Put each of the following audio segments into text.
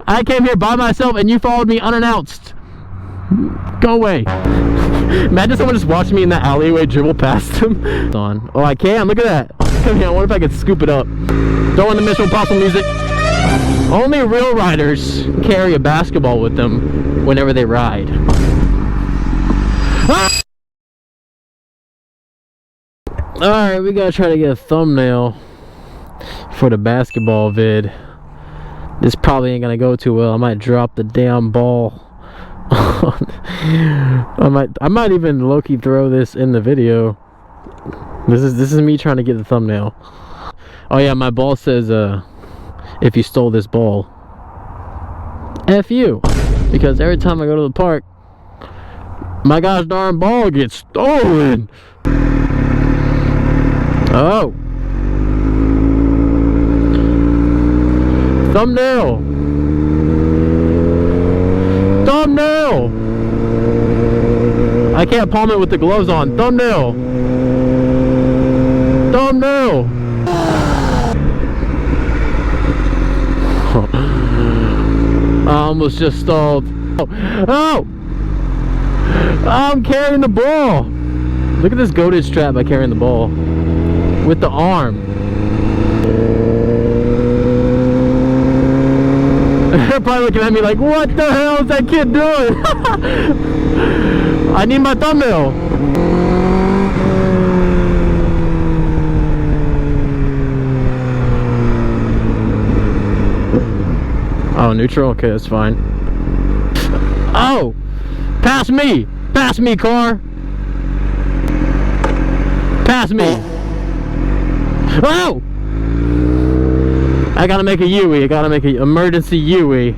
I came here by myself and you followed me unannounced. Go away. Imagine someone just watching me in that alleyway dribble past him. Oh, I can. Look at that. Come here. I wonder if I could scoop it up. Throw in the Mission Impossible music. Only real riders carry a basketball with them whenever they ride. Ah! Alright, we gotta try to get a thumbnail for the basketball vid. This probably ain't gonna go too well. I might drop the damn ball. I might even low-key throw this in the video. This is me trying to get the thumbnail. Oh yeah, my ball says if you stole this ball, F you. Because every time I go to the park, my gosh darn ball gets stolen. Oh. Thumbnail. Thumbnail. I can't palm it with the gloves on. Thumbnail. Thumbnail. I almost just stalled. Oh! I'm carrying the ball. Look at this goated strap by carrying the ball with the arm. They're probably looking at me like, what the hell is that kid doing? I need my thumbnail. Oh, neutral? Okay, that's fine. Oh! Pass me! Pass me, car! Pass me! Oh! I gotta make a U-E. I gotta make an emergency U-E.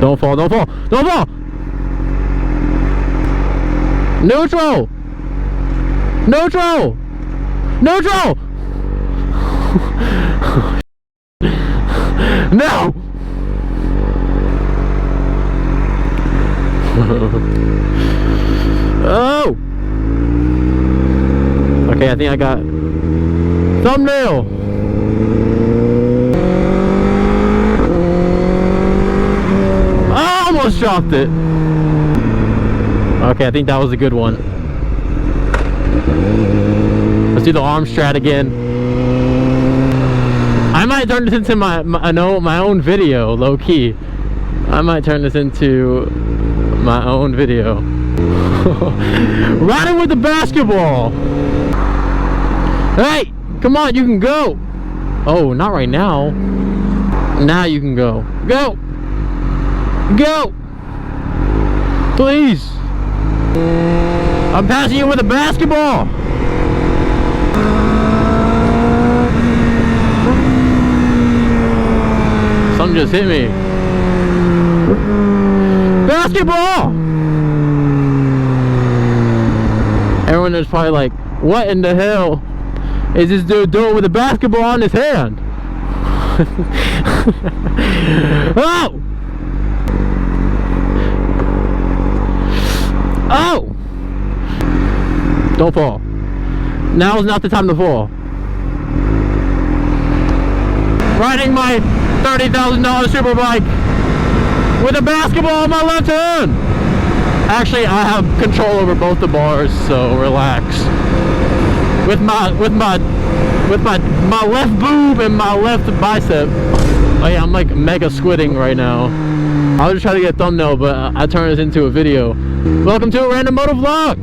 Don't fall, don't fall, don't fall! Neutral! Neutral! Neutral! No! Oh! Okay, I think I got thumbnail. I almost dropped it. Okay, I think that was a good one. Let's do the arm strat again. I might turn this into my own video, low key. I might turn this into my own video. Riding with the basketball. Hey, come on, you can go. Oh, not right now. Now you can go. Go. Go. Please. I'm passing you with a basketball. Something just hit me. Basketball! Everyone is probably like, what in the hell is this dude doing with a basketball in his hand? Oh! Oh! Don't fall. Now is not the time to fall. Riding my $30,000 super bike with a basketball in my left hand. Actually, I have control over both the bars, so relax. With my left boob and my left bicep. Oh yeah, I'm like mega squidding right now. I was just trying to get a thumbnail, but I turned this into a video. Welcome to a random moto vlog.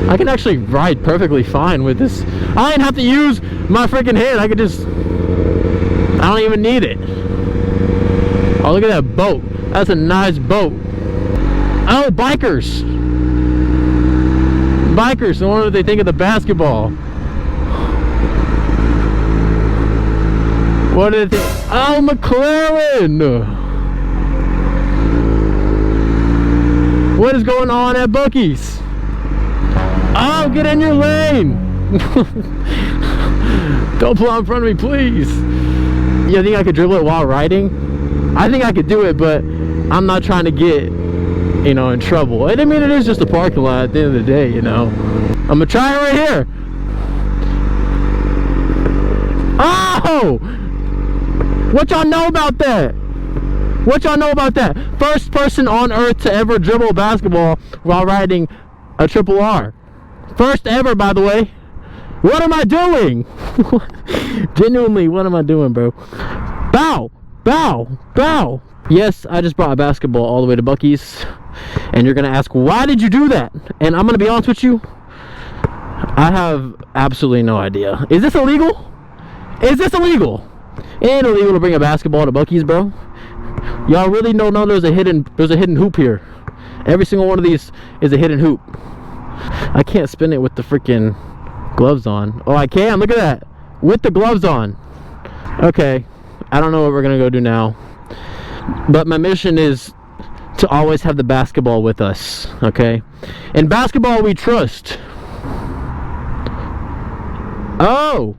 I can actually ride perfectly fine with this. I didn't have to use my freaking hand. I could just, I don't even need it. Oh, look at that boat. That's a nice boat. Oh, bikers. Bikers, I wonder what they think of the basketball. What did they think? Oh, McLaren. What is going on at Buc-ee's? Oh, get in your lane. Don't pull out in front of me, please. You think I could dribble it while riding? I think I could do it, but I'm not trying to get, you know, in trouble. And I mean, it is just a parking lot at the end of the day, you know. I'm gonna try it right here. Oh! What y'all know about that? What y'all know about that? First person on earth to ever dribble a basketball while riding a triple R. First ever, by the way. What am I doing? Genuinely, what am I doing, bro? Bow, bow, bow. Yes, I just brought a basketball all the way to Buc-ee's. And you're gonna ask, why did you do that? And I'm gonna be honest with you, I have absolutely no idea. Is this illegal? Is this illegal? It ain't illegal to bring a basketball to Buc-ee's, bro. Y'all really don't know there's a hidden hoop here. Every single one of these is a hidden hoop. I can't spin it with the freaking gloves on. Oh, I can. Look at that. With the gloves on. Okay. I don't know what we're gonna go do now. But my mission is to always have the basketball with us. Okay? In basketball, we trust. Oh!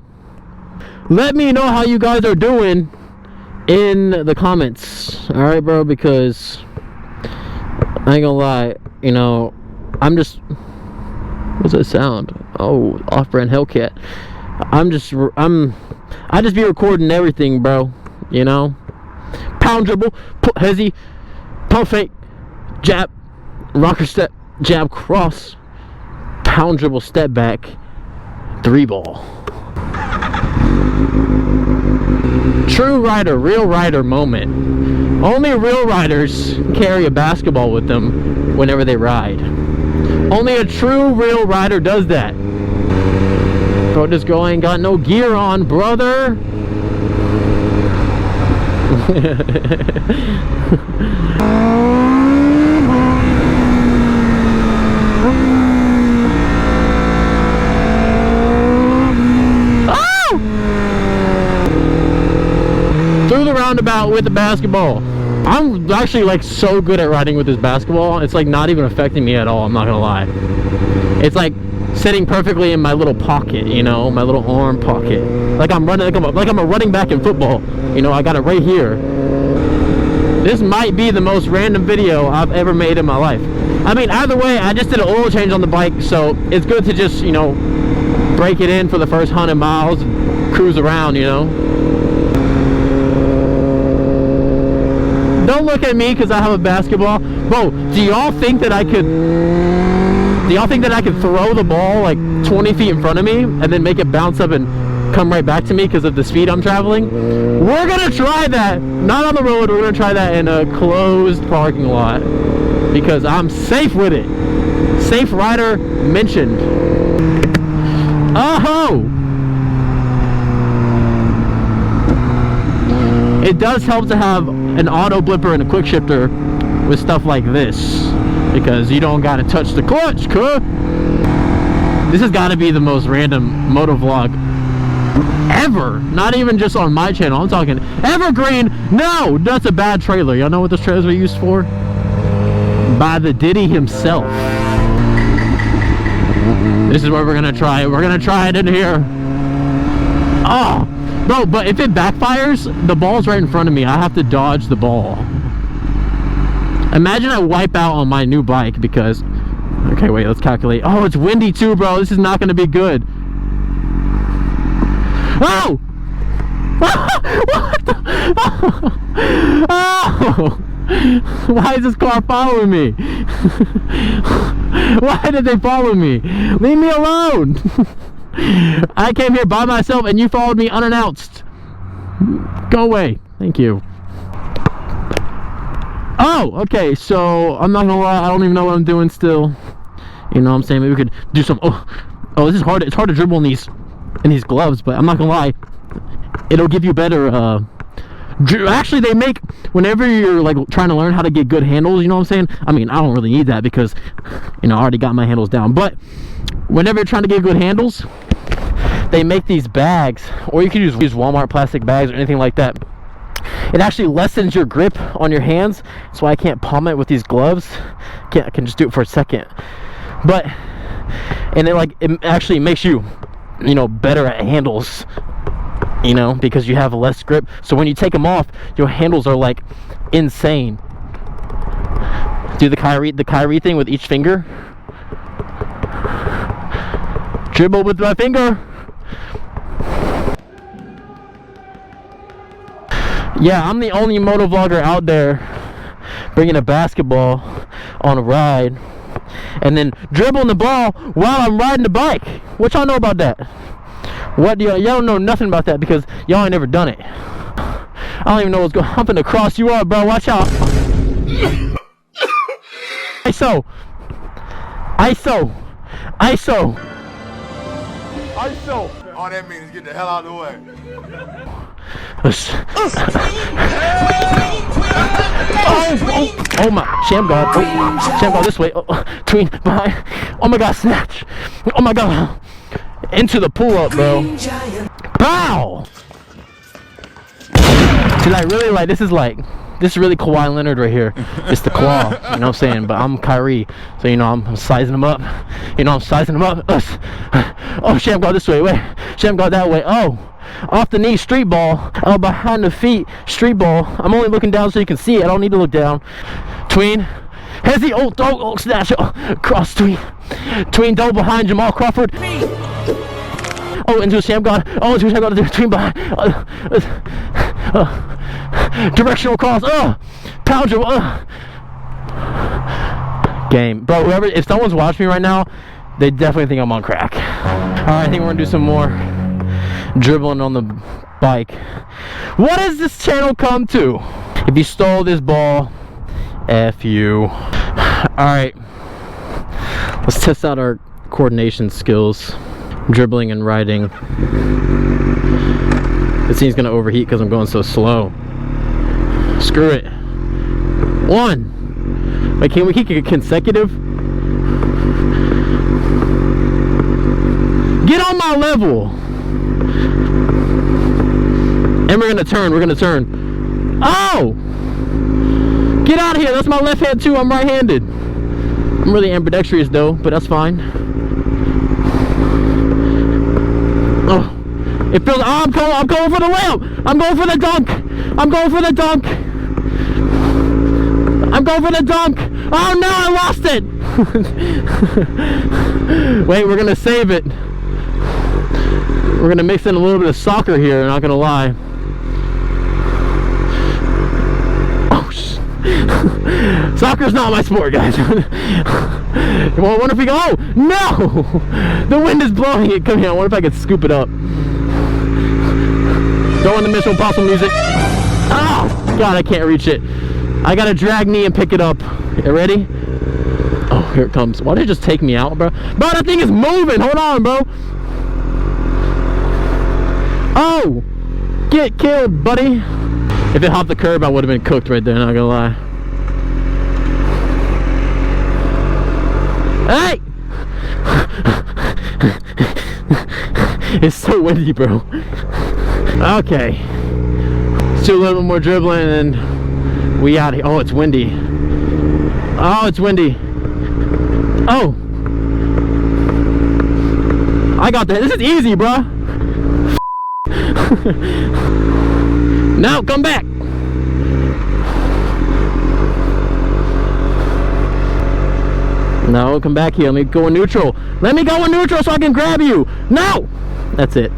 Let me know how you guys are doing in the comments. Alright, bro? Because I ain't gonna lie, you know, I'm just... What's that sound? Oh, off-brand Hellcat. I just be recording everything, bro. You know? Pound dribble, hezzy, pump fake, jab, rocker step, jab cross, pound dribble, step back, 3-ball. True rider, real rider moment. Only real riders carry a basketball with them whenever they ride. Only a true real rider does that. Bro, this girl ain't got no gear on, brother. Through the roundabout with the basketball. I'm actually like so good at riding with this basketball. It's like not even affecting me at all. I'm not gonna lie. It's like sitting perfectly in my little pocket, you know, my little arm pocket. Like I'm running, like I'm a running back in football. You know, I got it right here. This might be the most random video I've ever made in my life. I mean, either way, I just did an oil change on the bike, so it's good to just, you know, break it in for the first 100 miles and cruise around, you know. Don't look at me because I have a basketball. Bro, do y'all think that I could throw the ball like 20 feet in front of me and then make it bounce up and come right back to me because of the speed I'm traveling? We're gonna try that. Not on the road, we're gonna try that in a closed parking lot because I'm safe with it. Safe rider mentioned. Oh! It does help to have an auto blipper and a quick shifter with stuff like this because you don't gotta touch the clutch, cuh. This has got to be the most random moto vlog ever. Not even just on my channel. I'm talking evergreen. No, that's a bad trailer. Y'all know what those trailers were used for? By the Diddy himself. This is where we're gonna try it. We're gonna try it in here. Oh, bro, but if it backfires, the ball's right in front of me. I have to dodge the ball. Imagine I wipe out on my new bike because... Okay, wait, let's calculate. Oh, it's windy too, bro. This is not gonna be good. Oh! What the? Oh! Why is this car following me? Why did they follow me? Leave me alone! I came here by myself and you followed me unannounced. Go away. Thank you. Oh, okay, so I'm not gonna lie, I don't even know what I'm doing still. You know what I'm saying? Maybe we could do some... Oh, this is hard. It's hard to dribble in these gloves, but I'm not gonna lie. It'll give you better... Actually, they make... Whenever you're like trying to learn how to get good handles, you know what I'm saying? I mean, I don't really need that because, you know, I already got my handles down. But whenever you're trying to get good handles, they make these bags, or you can use Walmart plastic bags or anything like that. It actually lessens your grip on your hands. That's why I can't palm it with these gloves. I can just do it for a second. But, and it actually makes you, you know, better at handles, you know, because you have less grip. So when you take them off, your handles are like insane. Do the Kyrie thing with each finger. Dribble with my finger. Yeah, I'm the only moto vlogger out there bringing a basketball on a ride and then dribbling the ball while I'm riding the bike. What y'all know about that? What do y'all don't know nothing about that because y'all ain't never done it. I don't even know what's going on. I'm finna cross you up, bro. Watch out. ISO. ISO. ISO. ISO. All that means is get the hell out of the way. Oh my, Sham God. Oh, Sham God this way. Oh, tween behind. Oh my God, snatch. Oh my God. Into the pull up, bro. Bow. See, like, really, like, this is really Kawhi Leonard right here. It's the claw, you know what I'm saying? But I'm Kyrie, so, you know, I'm sizing him up. You know, I'm sizing him up. Oh, Sham God this way. Wait, Sham God that way. Oh. Off the knee, street ball. Oh, behind the feet, street ball. I'm only looking down so you can see it. I don't need to look down. Tween. Hezzy, oh, snatch. Oh, cross tween. Tween double behind Jamal Crawford. Oh, into a Sham God. Oh, into a Sham God. Tween behind. Directional cross. Pound you. Game. Bro, whoever, if someone's watching me right now, they definitely think I'm on crack. Alright, I think we're gonna do some more dribbling on the bike. What does this channel come to? If you stole this ball, F you. Alright, let's test out our coordination skills. Dribbling and riding. This thing's gonna overheat because I'm going so slow. Screw it. 1. Wait, can we keep it consecutive? Get on my level. And we're gonna turn. Oh! Get out of here, that's my left hand too, I'm right-handed. I'm really ambidextrous though, but that's fine. Oh, it feels, I'm going for the layup! I'm going for the dunk! I'm going for the dunk! Oh no, I lost it! Wait, we're gonna save it. We're gonna mix in a little bit of soccer here, not gonna lie. Soccer's not my sport, guys. Well, I wonder if we go. Oh no! The wind is blowing it. Come here. I wonder if I could scoop it up. Throw in the Mission Impossible music. Oh God, I can't reach it. I gotta drag knee and pick it up. You ready? Oh, here it comes. Why did it just take me out, bro? Bro, that thing is moving. Hold on, bro. Oh, get killed, buddy. If it hopped the curb, I would have been cooked right there, not gonna lie. Hey! It's so windy, bro. Okay. Let's do a little bit more dribbling and then we out here. Oh, it's windy. Oh, it's windy. Oh. I got that. This is easy, bro. Now, come back. No, come back here. Let me go in neutral. Let me go in neutral so I can grab you. No! That's it.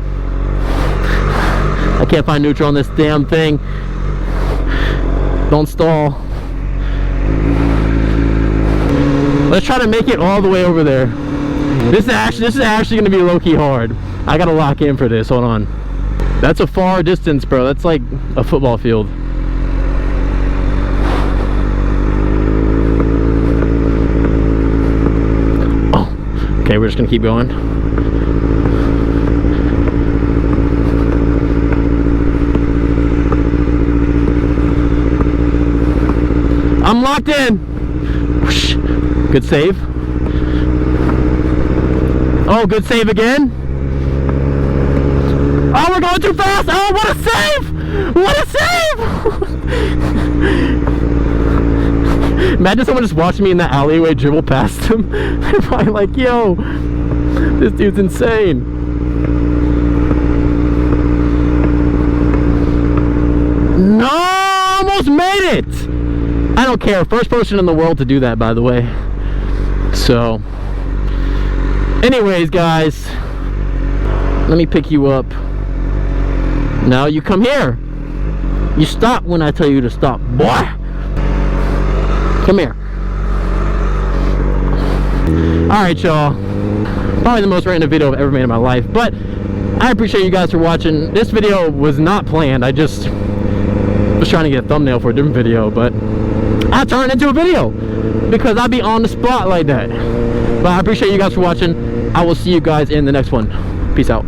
I can't find neutral on this damn thing. Don't stall. Let's try to make it all the way over there. This is actually going to be low-key hard. I got to lock in for this. Hold on. That's a far distance, bro. That's like a football field. Oh, okay, we're just gonna keep going. I'm locked in. Whoosh. Good save. Oh, good save again. Oh, we're going too fast! Oh, what a save! What a save! Imagine someone just watching me in that alleyway dribble past him. They're probably like, yo, this dude's insane. No! Almost made it! I don't care. First person in the world to do that, by the way. So, anyways, guys, let me pick you up. Now you come here. You stop when I tell you to stop, boy. Come here. Alright, y'all. Probably the most random video I've ever made in my life, but I appreciate you guys for watching. This video was not planned. I just was trying to get a thumbnail for a different video, but I turned it into a video because I be on the spot like that. But I appreciate you guys for watching. I will see you guys in the next one. Peace out.